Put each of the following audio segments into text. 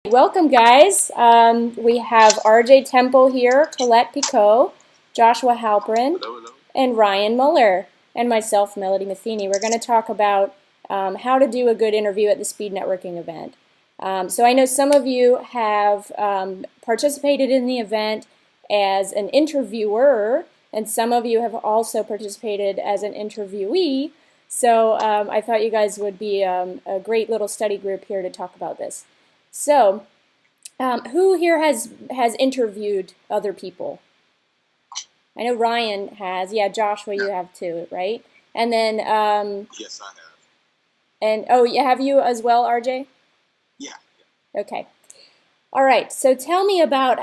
Welcome, guys. We have RJ Temple here, Colette Piceau, Joshua Halperin, Hello, hello. and Ryan Mueller, and myself, Melody Matheny. We're going to talk about how to do a good interview at the speed networking event. So I know some of you have participated in the event as an interviewer, and some of you have also participated as an interviewee. So I thought you guys would be a great little study group here to talk about this. So, who here has interviewed other people? I know Ryan has. Yeah, Joshua, you have too, right? And then, Yes, I have. and oh, yeah, have you as well, RJ? Yeah. Okay. All right. So tell me about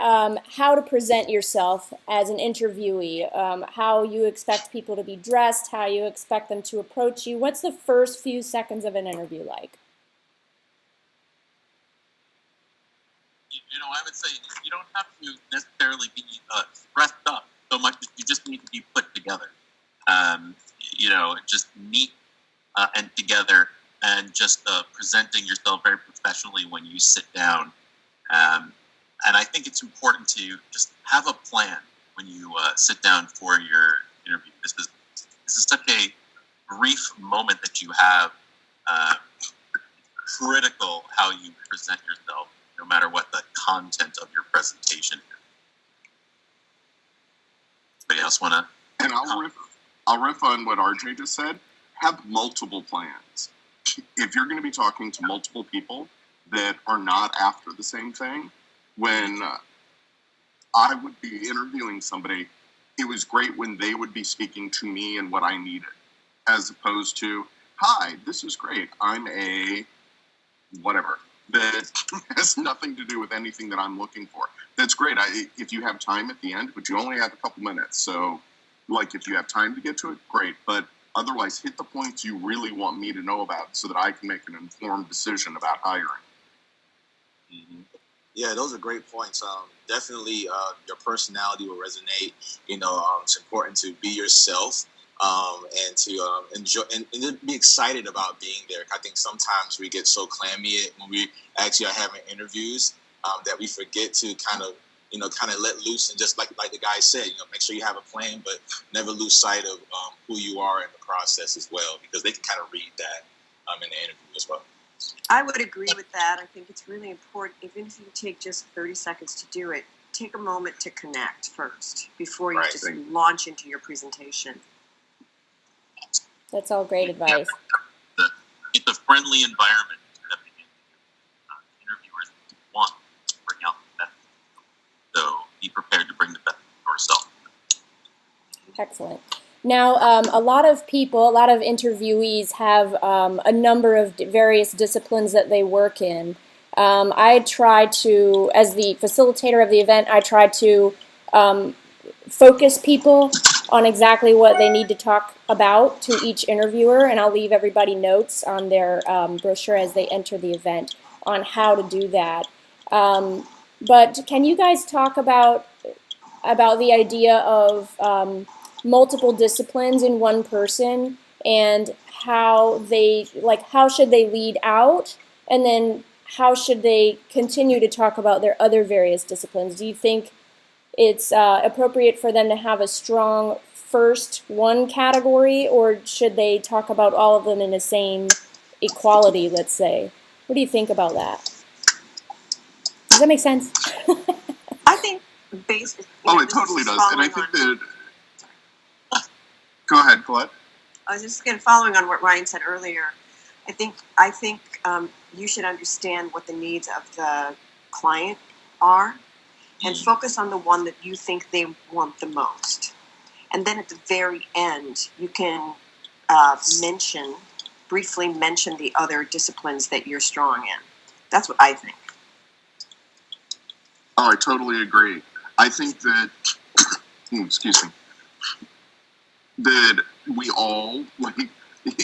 how to present yourself as an interviewee. How you expect people to be dressed, how you expect them to approach you. What's the first few seconds of an interview like? I would say you don't have to necessarily be dressed up so much as you just need to be put together. Just neat and together, and just presenting yourself very professionally when you sit down. And I think it's important to just have a plan when you sit down for your interview. This is such a brief moment that you have. Critical how you present yourself, no matter what the content of your presentation is. Anybody else want to? And I'll riff on what RJ just said. Have multiple plans. If you're going to be talking to multiple people that are not after the same thing, when I would be interviewing somebody, it was great when they would be speaking to me and what I needed, as opposed to, hi, this is great. I'm a whatever. That has nothing to do with anything that I'm looking for. That's great. If you have time at the end, but you only have a couple minutes. So, if you have time to get to it, great. But otherwise, hit the points you really want me to know about so that I can make an informed decision about hiring. Mm-hmm. Yeah, those are great points. Definitely, your personality will resonate. It's important to be yourself. And to enjoy and be excited about being there. I think sometimes we get so clammy when we actually are having interviews that we forget to kind of let loose, and just like the guy said, make sure you have a plan, but never lose sight of who you are in the process as well, because they can kind of read that in the interview as well. I would agree with that. I think it's really important, even if you take just 30 seconds to do it, take a moment to connect first before you just launch into your presentation. That's all great advice. It's a friendly environment that interviewers want to bring out the best. So be prepared to bring the best of yourself. Excellent. Now, a lot of interviewees have a number of various disciplines that they work in. I try to, as the facilitator of the event, I try to focus people on exactly what they need to talk about to each interviewer, and I'll leave everybody notes on their brochure as they enter the event on how to do that. But can you guys talk about the idea of multiple disciplines in one person, and how should they lead out, and then how should they continue to talk about their other various disciplines? Do you think it's appropriate for them to have a strong first one category, or should they talk about all of them in the same equality, let's say? What do you think about that? Does that make sense? I think basically... it totally does. And I think that... Go ahead, Colette. I was just following on what Ryan said earlier. I think you should understand what the needs of the client are, and focus on the one that you think they want the most. And then at the very end, you can briefly mention the other disciplines that you're strong in. That's what I think. Oh, I totally agree. I think that, excuse me, that we all,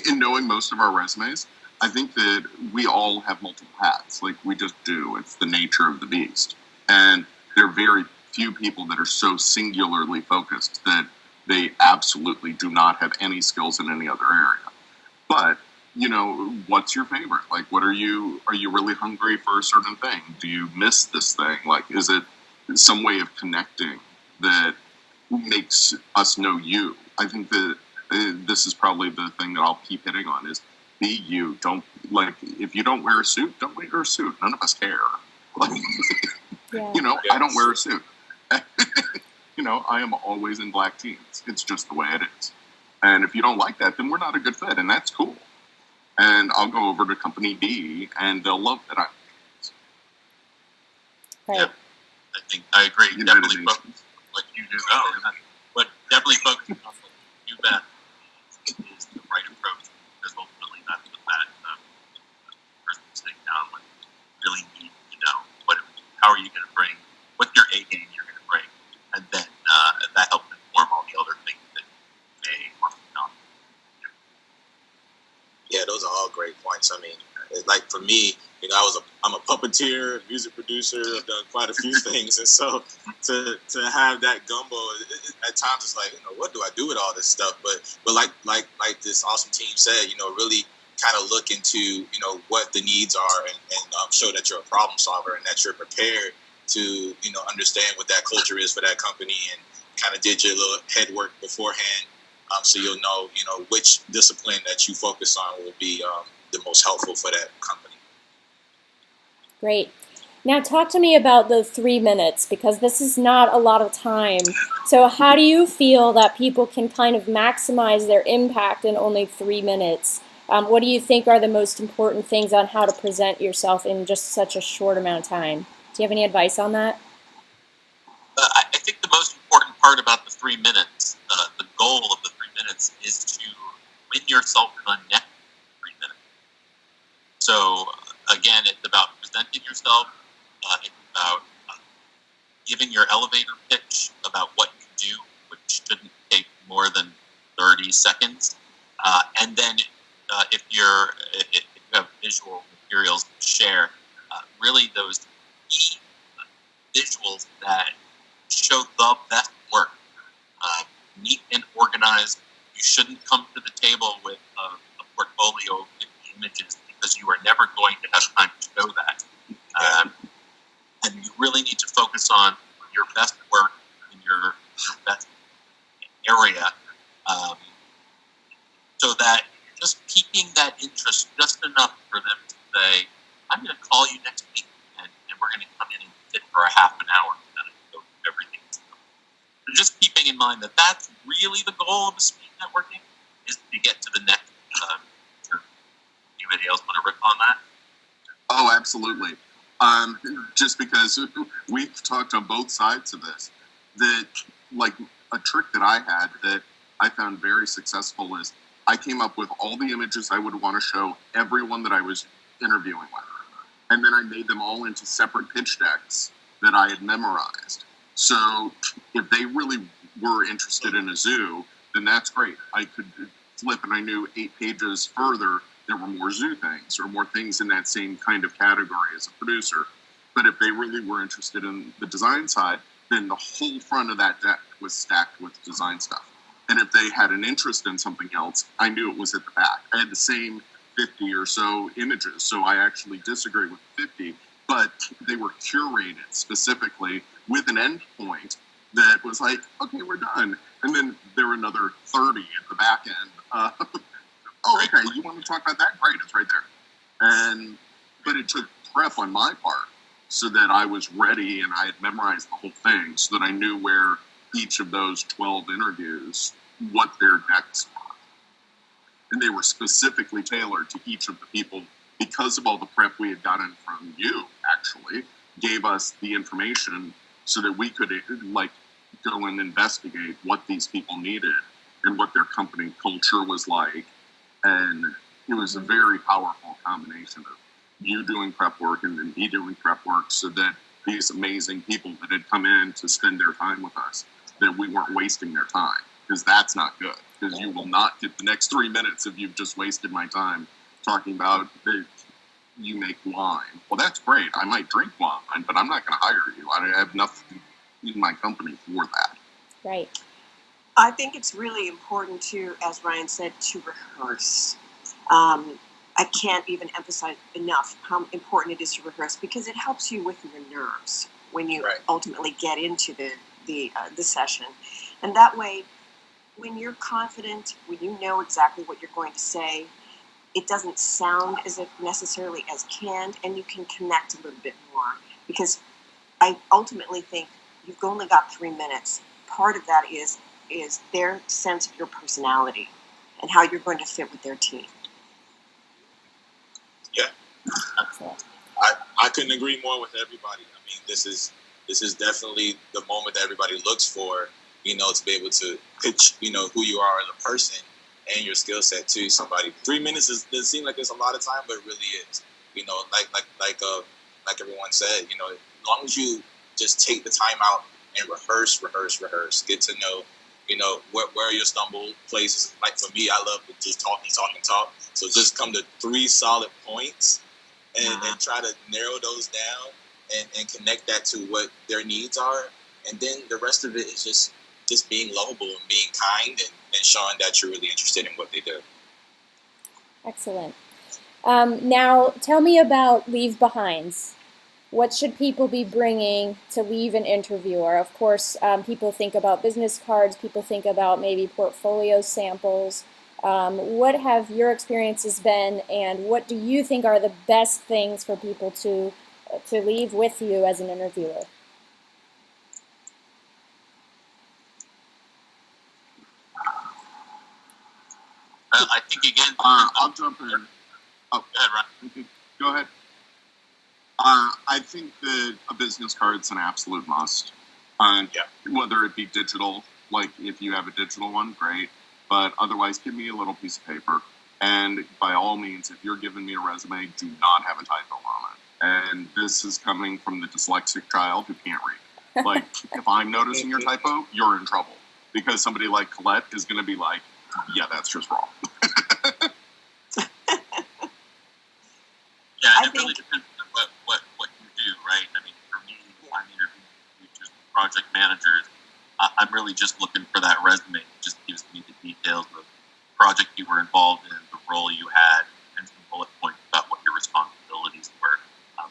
in knowing most of our resumes, I think that we all have multiple hats. We just do. It's the nature of the beast. And there are very few people that are so singularly focused that they absolutely do not have any skills in any other area. But what's your favorite? Like, are you really hungry for a certain thing? Do you miss this thing? Like, is it some way of connecting that makes us know you? I think that this is probably the thing that I'll keep hitting on is be you. Don't, like, if you don't wear a suit, don't wear a suit. None of us care. Like, I don't wear a suit. I am always in black jeans. It's just the way it is. And if you don't like that, then we're not a good fit, and that's cool. And I'll go over to Company B, and they'll love that I'm. Right. Yeah, I think I agree. Definitely focus on what you do. But definitely focus on what you do best is the right approach, because ultimately that's what that person sitting down with really need to know. How are you going to bring? What's your A game you're going to bring? And then that helps inform all the other things that may or may not. Yeah, those are all great points. I mean, like for me, I'm a puppeteer, music producer. I've done quite a few things, and so to have that gumbo, at times it's like, what do I do with all this stuff? But like this awesome team said, really kind of look into what the needs are, and show that you're a problem solver and that you're prepared to understand what that culture is for that company, and kind of did your little head work beforehand. So you'll know, which discipline that you focus on will be the most helpful for that company. Great. Now talk to me about the 3 minutes, because this is not a lot of time. So how do you feel that people can kind of maximize their impact in only 3 minutes? What do you think are the most important things on how to present yourself in just such a short amount of time? Do you have any advice on that? I think the most important part about the 3 minutes, the goal of the 3 minutes, is to win yourself the next 3 minutes. So again, it's about presenting yourself. It's about giving your elevator pitch about what you do, which shouldn't take more than 30 seconds. And then if you have visual materials to share, really those key visuals that show the best work. Neat and organized. You shouldn't come to the table with a portfolio of 50 images, because you are never going to have time to show that. And you really need to focus on your best work in your best area, so that you're just keeping that interest just enough for them to say, I'm going to call you next week, and we're going to come in and sit for a half an hour and go through everything. So just keeping in mind that that's really the goal of speed networking, is to get to the next. Anybody else want to rip on that? Oh, absolutely. Just because we've talked on both sides of this, that like a trick that I had that I found very successful is I came up with all the images I would want to show everyone that I was interviewing with. And then I made them all into separate pitch decks that I had memorized. So if they really were interested in a zoo, then that's great. I could flip, and I knew 8 pages further there were more zoo things or more things in that same kind of category as a producer. But if they really were interested in the design side, then the whole front of that deck was stacked with design stuff. And if they had an interest in something else, I knew it was at the back. I had the same 50 or so images, so I actually disagree with 50, but they were curated specifically with an endpoint that was like, okay, we're done. And then there were another 30 at the back end. Oh, okay, you want to talk about that? Great, it's right there. But it took prep on my part so that I was ready and I had memorized the whole thing so that I knew where each of those 12 interviews, what their decks were. And they were specifically tailored to each of the people because of all the prep we had gotten from you, actually, gave us the information so that we could go and investigate what these people needed and what their company culture was like. And it was a very powerful combination of you doing prep work and then me doing prep work so that these amazing people that had come in to spend their time with us, that we weren't wasting their time, because that's not good, because you will not get the next 3 minutes if you've just wasted my time talking about that you make wine. Well, that's great. I might drink wine, but I'm not going to hire you. I have nothing in my company for that. Right. I think it's really important to, as Ryan said, to rehearse. I can't even emphasize enough how important it is to rehearse, because it helps you with your nerves when you ultimately get into the session. And that way, when you're confident, when you know exactly what you're going to say, it doesn't sound as if necessarily as canned, and you can connect a little bit more. Because I ultimately think you've only got 3 minutes. Part of that is their sense of your personality and how you're going to fit with their team. Yeah, I couldn't agree more with everybody. I mean, this is definitely the moment that everybody looks for, to be able to pitch, who you are as a person and your skill set to somebody. 3 minutes doesn't seem like it's a lot of time, but it really is. Like everyone said, as long as you just take the time out and rehearse, get to know, where your stumble places. Like for me, I love to just talk. So just come to 3 solid points and try to narrow those down and connect that to what their needs are. And then the rest of it is just being lovable and being kind and showing that you're really interested in what they do. Excellent. Now, tell me about leave behinds. What should people be bringing to leave an interviewer? Of course, people think about business cards, people think about maybe portfolio samples. What have your experiences been, and what do you think are the best things for people to leave with you as an interviewer? Well, I think again, I'll jump in. Oh, go ahead, Ron. Go ahead. I think that a business card's an absolute must. Whether it be digital, like if you have a digital one, great. But otherwise, give me a little piece of paper. And by all means, if you're giving me a resume, do not have a typo on it. And this is coming from the dyslexic child who can't read. Like, if I'm noticing your typo, you're in trouble. Because somebody like Colette is going to be like, yeah, that's just wrong. Yeah, and it really depends on what you do, right? I mean, for me, I'm interviewing just project managers. I'm really just looking for that resume. It just gives me the details of the project you were involved in, the role you had, and some bullet points about what your responsibilities were.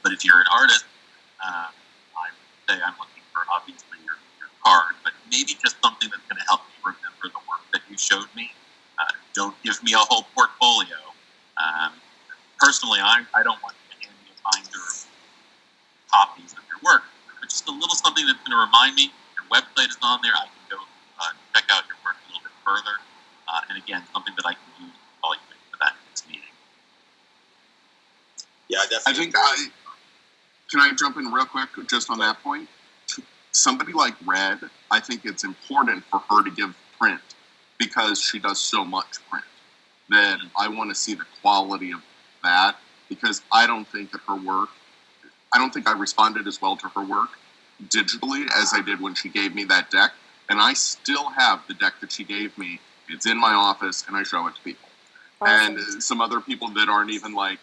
But if you're an artist, I would say I'm looking for obviously your card, but maybe just something that's going to help me remember the work that you showed me. Don't give me a whole portfolio. Personally, I don't want you to hand me a binder of copies of your work, but just a little something that's going to remind me your website is on there. I can go check out your work a little bit further. And again, something that I can use to call you in for that next meeting. Yeah, definitely. Can I jump in real quick just on that point? Somebody like Red, I think it's important for her to give print because she does so much print that I want to see the quality of that, because I don't think that I responded as well to her work digitally as I did when she gave me that deck. And I still have the deck that she gave me. It's in my office and I show it to people. Awesome. And some other people that aren't even like,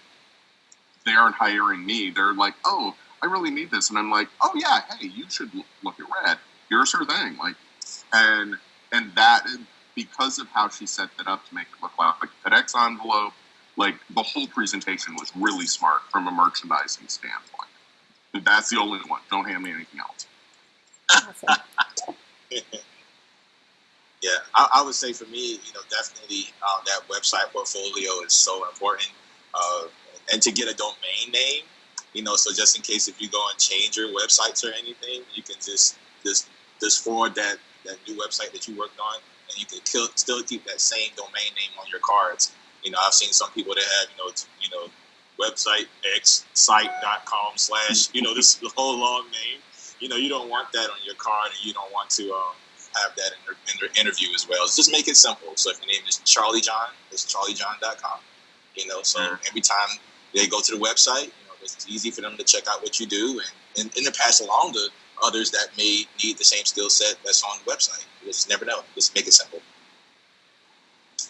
they aren't hiring me. They're like, oh, I really need this. And I'm like, oh yeah, hey, you should look at Red. Here's her thing. Like, and that, because of how she set that up to make it look like a FedEx envelope, like the whole presentation was really smart from a merchandising standpoint. That's the only one. Don't hand me anything else. Awesome. Yeah, I would say for me, definitely that website portfolio is so important. And to get a domain name, so just in case if you go and change your websites or anything, you can just forward that new website that you worked on, and you can still keep that same domain name on your cards. I've seen some people that have, website xsite.com / this whole long name. You don't want that on your card, and you don't want to have that in their interview as well. Just make it simple. So if your name is Charlie John, it's charliejohn.com. So every time they go to the website, it's easy for them to check out what you do and to pass along to others that may need the same skill set that's on the website. You just never know. Just make it simple.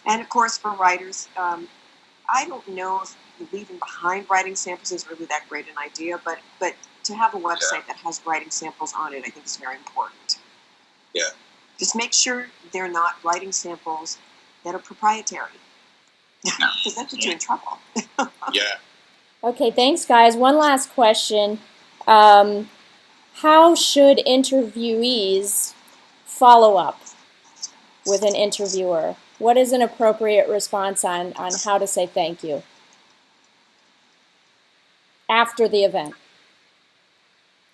And of course, for writers, I don't know if leaving behind writing samples is really that great an idea, but to have a website that has writing samples on it, I think is very important. Yeah. Just make sure they're not writing samples that are proprietary, because that puts you in trouble. Yeah. Okay, thanks, guys. One last question. How should interviewees follow up with an interviewer? What is an appropriate response on how to say thank you after the event?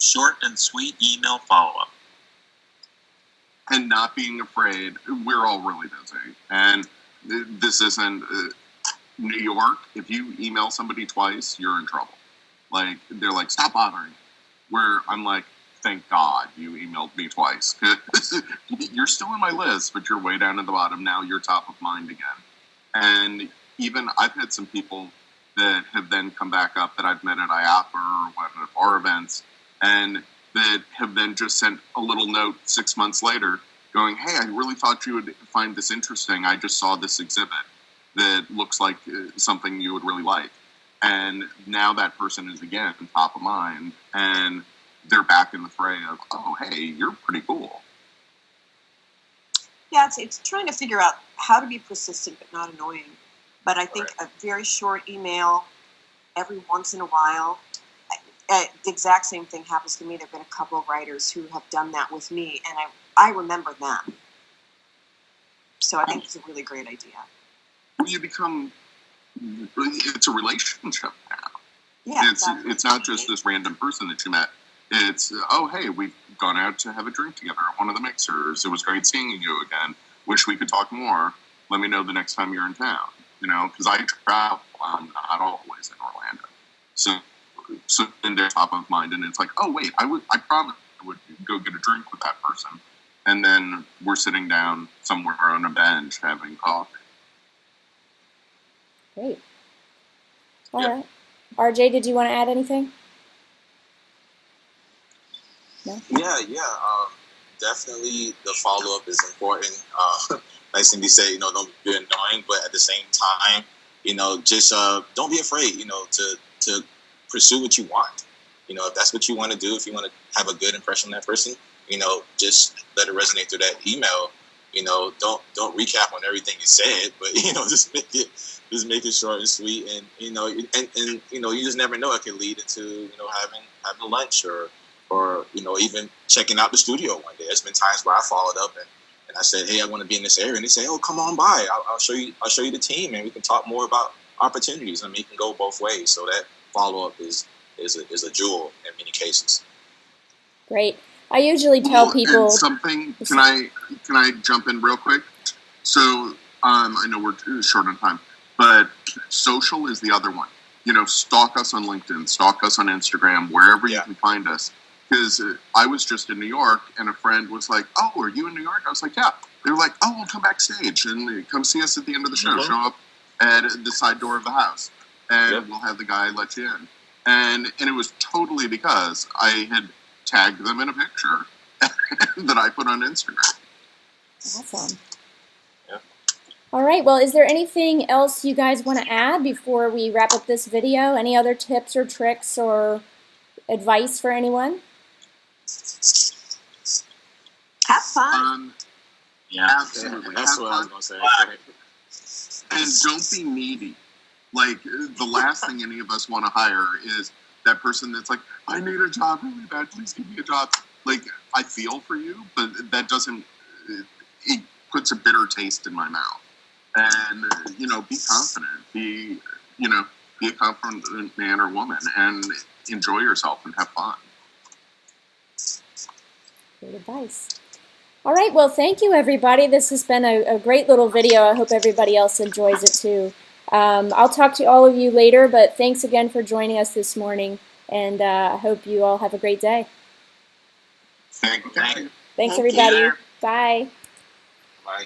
Short and sweet email follow-up. And not being afraid. We're all really busy, and this isn't New York. If you email somebody twice, you're in trouble. Like, they're like, stop bothering. Where I'm like, thank God you emailed me twice. You're still on my list, but you're way down at the bottom. Now you're top of mind again. And even I've had some people that have then come back up that I've met at IAPA or at our events, and that have then just sent a little note 6 months later going, hey, I really thought you would find this interesting. I just saw this exhibit that looks like something you would really like. And now that person is again top of mind, and they're back in the fray of, oh, hey, you're pretty cool. Yeah, it's trying to figure out how to be persistent but not annoying. But I think a very short email every once in a while. The exact same thing happens to me. There have been a couple of writers who have done that with me, and I remember them. So I think it's a really great idea. You become, it's a relationship now. Yeah, it's not just this random person that you met. It's, oh, hey, we've gone out to have a drink together at one of the mixers. It was great seeing you again. Wish we could talk more. Let me know the next time you're in town. Because I travel. I'm not always in Orlando. So then they're top of mind, and it's like, oh, wait, I promised I would go get a drink with that person. And then we're sitting down somewhere on a bench having coffee. Great. All right. RJ, did you want to add anything? No? Yeah. Definitely the follow-up is important. Like Cindy said, don't be annoying, but at the same time, just don't be afraid, to pursue what you want. If that's what you want to do, if you want to have a good impression on that person, just let it resonate through that email. Don't recap on everything you said, but just make it short and sweet, and you just never know, it can lead into having lunch or even checking out the studio one day. There's been times where I followed up and I said, hey, I want to be in this area, and they say, oh, come on by. I'll show you the team, and we can talk more about opportunities. I mean, it can go both ways. So that follow up is a jewel in many cases. Great. I usually tell people and something. Can I jump in real quick? So I know we're short on time, but social is the other one. Stalk us on LinkedIn, stalk us on Instagram, wherever you can find us. Because I was just in New York, and a friend was like, oh, are you in New York? I was like, yeah. They were like, oh, we'll come backstage and come see us at the end of the show. Mm-hmm. Show up at the side door of the house, and we'll have the guy let you in. And it was totally because I had tagged them in a picture that I put on Instagram. Awesome. Yeah. All right. Well, is there anything else you guys want to add before we wrap up this video? Any other tips or tricks or advice for anyone? Have fun. Absolutely. That's what I was going to say. And don't be needy. Like, the last thing any of us want to hire is that person that's like, I need a job really bad, please give me a job. Like, I feel for you, but that doesn't, it puts a bitter taste in my mouth. And, be confident. Be a confident man or woman, and enjoy yourself and have fun. Great advice. All right, well, thank you, everybody. This has been a great little video. I hope everybody else enjoys it, too. I'll talk to all of you later, but thanks again for joining us this morning, and I hope you all have a great day. Thank you. Thanks, everybody. Bye. Bye.